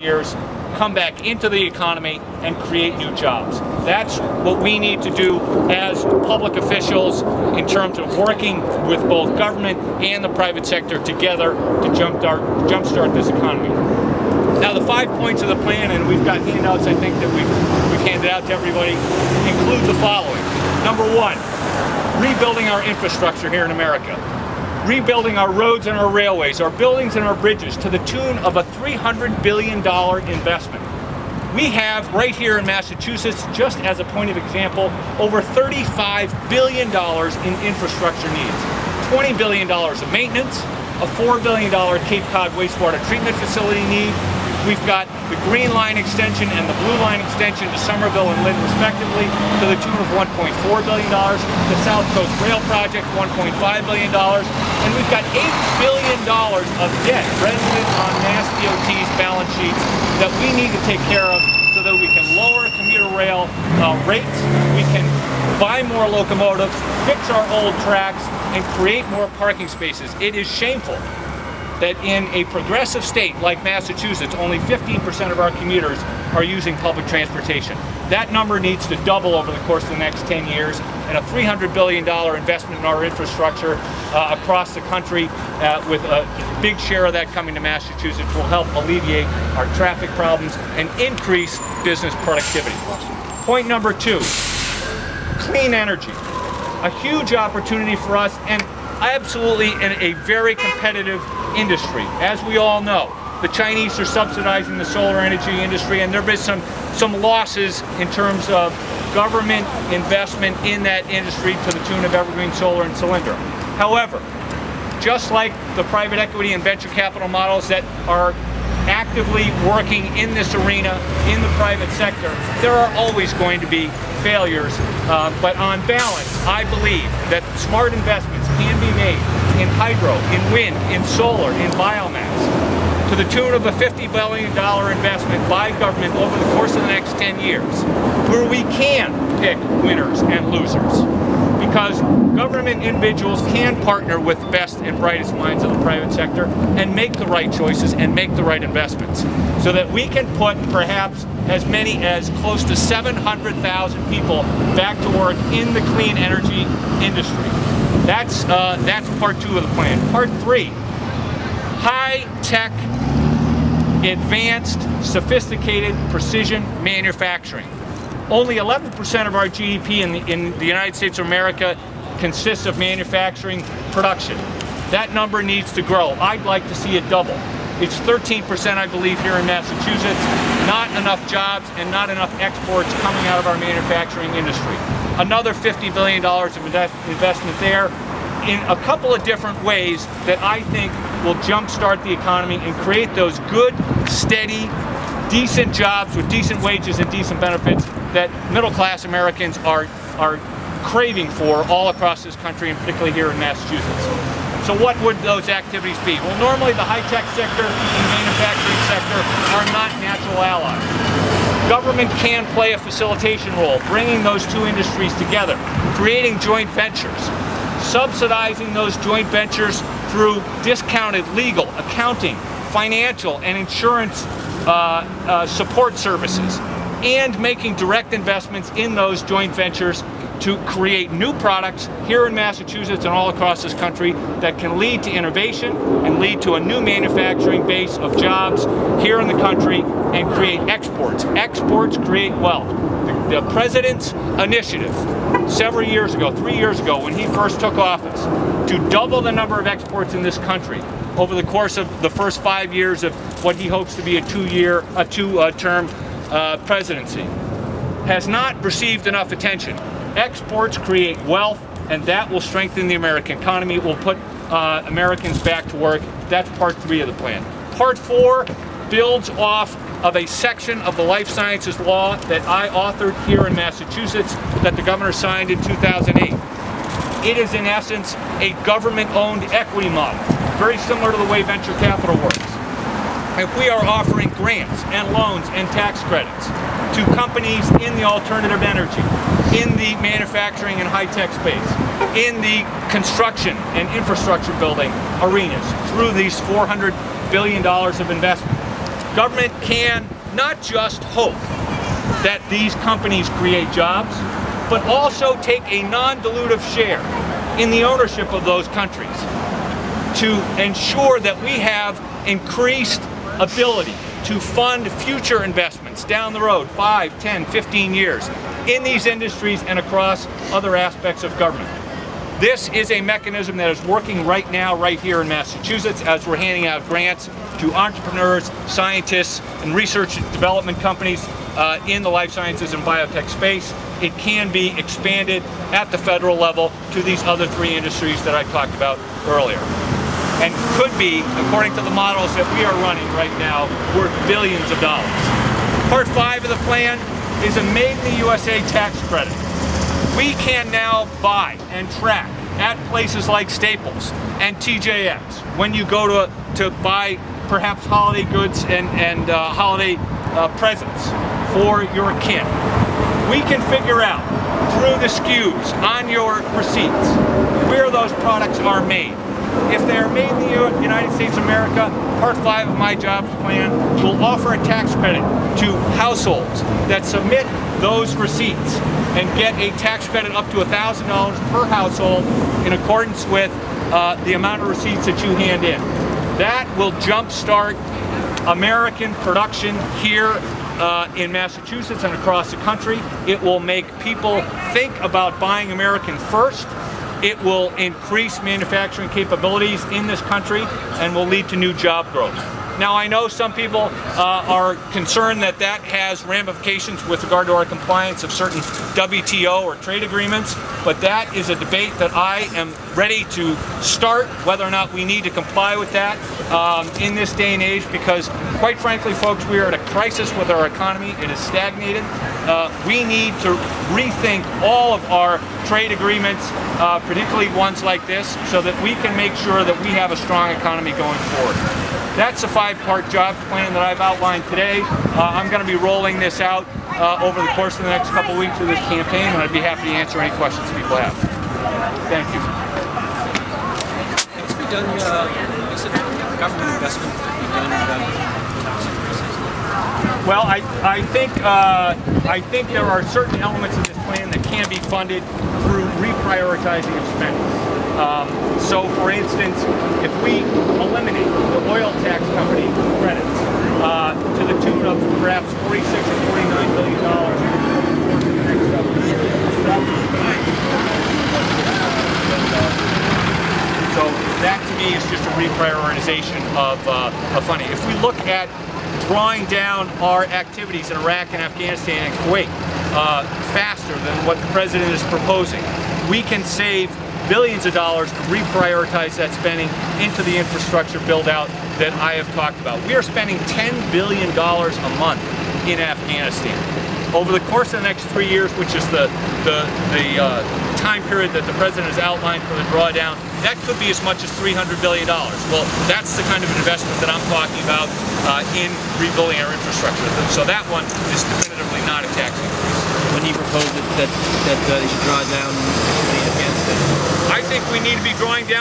years, come back into the economy and create new jobs. That's what we need to do as public officials in terms of working with both government and the private sector together to jumpstart this economy. Now, the 5 points of the plan, and we've got handouts I think that we've handed out to everybody, include the following. Number one, rebuilding our infrastructure here in America. Rebuilding our roads and our railways, our buildings and our bridges to the tune of a $300 billion investment. We have right here in Massachusetts, just as a point of example, over $35 billion in infrastructure needs. $20 billion of maintenance, a $4 billion Cape Cod wastewater treatment facility need. We've got the Green Line extension and the Blue Line extension to Somerville and Lynn respectively to the tune of $1.4 billion. The South Coast Rail Project, $1.5 billion. And we've got $8 billion of debt resident on Mass DOT's balance sheets that we need to take care of so that we can lower commuter rail rates, we can buy more locomotives, fix our old tracks, and create more parking spaces. It is shameful that in a progressive state like Massachusetts, only 15% of our commuters are using public transportation. That number needs to double over the course of the next 10 years, and a $300 billion investment in our infrastructure across the country, with a big share of that coming to Massachusetts, will help alleviate our traffic problems and increase business productivity. Point number two, clean energy. A huge opportunity for us, and absolutely in a very competitive industry. As we all know, the Chinese are subsidizing the solar energy industry, and there have been some losses in terms of government investment in that industry to the tune of Evergreen Solar and Cylinder. However, just like the private equity and venture capital models that are actively working in this arena in the private sector, there are always going to be failures, but on balance, I believe that smart investments can be made in hydro, in wind, in solar, in biomass, to the tune of a $50 billion investment by government over the course of the next 10 years, where we can pick winners and losers. Because government individuals can partner with the best and brightest minds of the private sector and make the right choices and make the right investments, so that we can put perhaps as many as close to 700,000 people back to work in the clean energy industry. That's part two of the plan. Part three, high-tech, advanced, sophisticated precision manufacturing. Only 11% of our GDP in the United States of America consists of manufacturing production. That number needs to grow. I'd like to see it double. It's 13%, I believe, here in Massachusetts. Not enough jobs and not enough exports coming out of our manufacturing industry. Another $50 billion of investment there in a couple of different ways that I think will jumpstart the economy and create those good, steady, decent jobs with decent wages and decent benefits that middle-class Americans are craving for all across this country, and particularly here in Massachusetts. So what would those activities be? Well, normally the high-tech sector and manufacturing sector are not natural allies. Government can play a facilitation role, bringing those two industries together, creating joint ventures, subsidizing those joint ventures through discounted legal, accounting, financial, and insurance support services, and making direct investments in those joint ventures to create new products here in Massachusetts and all across this country that can lead to innovation and lead to a new manufacturing base of jobs here in the country and create exports. Exports create wealth. The President's initiative several years ago, 3 years ago, when he first took office, to double the number of exports in this country over the course of the first 5 years of what he hopes to be a two-term presidency, has not received enough attention. Exports create wealth, and that will strengthen the American economy. It will put Americans back to work. That's part three of the plan. Part four builds off of a section of the life sciences law that I authored here in Massachusetts that the governor signed in 2008. It is in essence a government-owned equity model, very similar to the way venture capital works. If we are offering grants and loans and tax credits to companies in the alternative energy, in the manufacturing and high-tech space, in the construction and infrastructure building arenas, through these $400 billion of investment, Government can not just hope that these companies create jobs, but also take a non-dilutive share in the ownership of those countries to ensure that we have increased ability to fund future investments down the road, 5, 10, 15 years, in these industries and across other aspects of government. This is a mechanism that is working right now, right here in Massachusetts, as we're handing out grants to entrepreneurs, scientists, and research and development companies in the life sciences and biotech space. It can be expanded at the federal level to these other 3 industries that I talked about earlier. And could be, according to the models that we are running right now, worth billions of dollars. Part 5 of the plan is a Made in the USA tax credit. We can now buy and track at places like Staples and TJX when you go to buy perhaps holiday goods and holiday presents for your kin. We can figure out through the SKUs on your receipts where those products are made. If they're made in the United States of America, Part 5 of my jobs plan will offer a tax credit to households that submit those receipts and get a tax credit up to $1,000 per household in accordance with the amount of receipts that you hand in. That will jumpstart American production here in Massachusetts and across the country. It will make people think about buying American first. It will increase manufacturing capabilities in this country and will lead to new job growth. Now, I know some people are concerned that that has ramifications with regard to our compliance of certain WTO or trade agreements, but that is a debate that I am ready to start, whether or not we need to comply with that in this day and age, because quite frankly, folks, we are at a crisis with our economy. It is stagnated. We need to rethink all of our trade agreements, particularly ones like this, so that we can make sure that we have a strong economy going forward. That's a 5-part jobs plan that I've outlined today. I'm going to be rolling this out over the course of the next couple weeks of this campaign, and I'd be happy to answer any questions people have. Thank you. What's done, government investment Well, I think there are certain elements of this plan that can be funded through reprioritizing of spending. So, for instance, if we eliminate the oil tax company credits to the tune of perhaps $46 or $49 billion over the next couple of years, so that to me is just a reprioritization of funding. If we look at drawing down our activities in Iraq and Afghanistan and Kuwait faster than what the President is proposing, we can save billions of dollars to reprioritize that spending into the infrastructure build-out that I have talked about. We are spending $10 billion a month in Afghanistan. Over the course of the next 3 years, which is the time period that the President has outlined for the drawdown, that could be as much as $300 billion. Well, that's the kind of investment that I'm talking about in rebuilding our infrastructure. So that one is definitively not a tax increase. When he proposed that they should draw down Afghanistan? I think we need to be drawing down